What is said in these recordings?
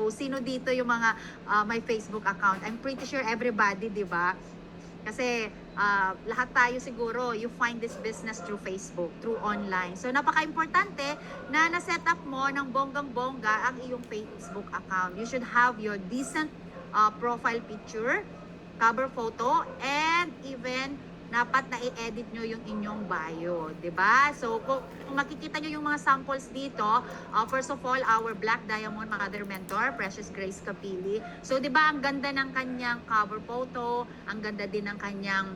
So, sino dito yung mga may Facebook account? I'm pretty sure everybody, di ba? Kasi lahat tayo siguro, you find this business through Facebook, through online. So, napaka-importante na na-set up mo ng bonggang-bongga ang iyong Facebook account. You should have your decent profile picture, cover photo, and even dapat na i-edit nyo yung inyong bio, 'di ba? So, kung makikita nyo yung mga samples dito, first of all, our Black Diamond Mother Mentor, Precious Grace Capili. So, 'di ba, ang ganda ng kanyang cover photo, ang ganda din ng kanyang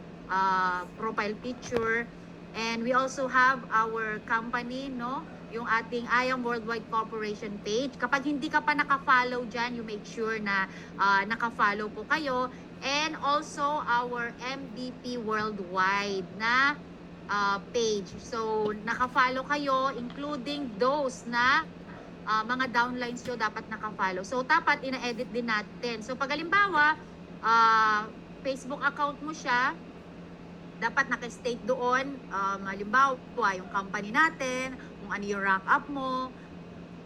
profile picture. And we also have our company, no? Yung ating I Am Worldwide Corporation page. Kapag hindi ka pa naka-follow dyan, you make sure na naka-follow po kayo. And also our MVP Worldwide na page. So, naka-follow kayo, including those na mga downlines nyo dapat naka-follow. So, dapat ina-edit din natin. So, pag halimbawa, Facebook account mo siya, dapat naka-state doon, halimbawa, yung company natin, kung ano yung rank up mo,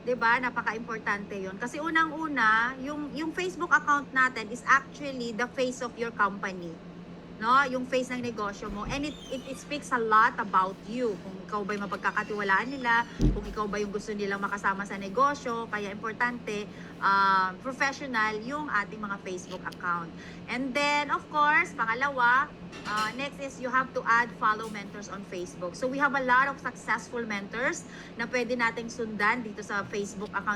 'di ba? Napaka-importante 'yon. Kasi unang-una, yung Facebook account natin is actually the face of your company. No, yung face ng negosyo mo, and it speaks a lot about you, kung ikaw ba yung mapagkakatiwalaan nila, kung ikaw ba yung gusto nilang makasama sa negosyo. Kaya importante, professional yung ating mga Facebook account. And then of course, pangalawa, next is you have to add follow mentors on Facebook. So we have a lot of successful mentors na pwede nating sundan dito sa Facebook account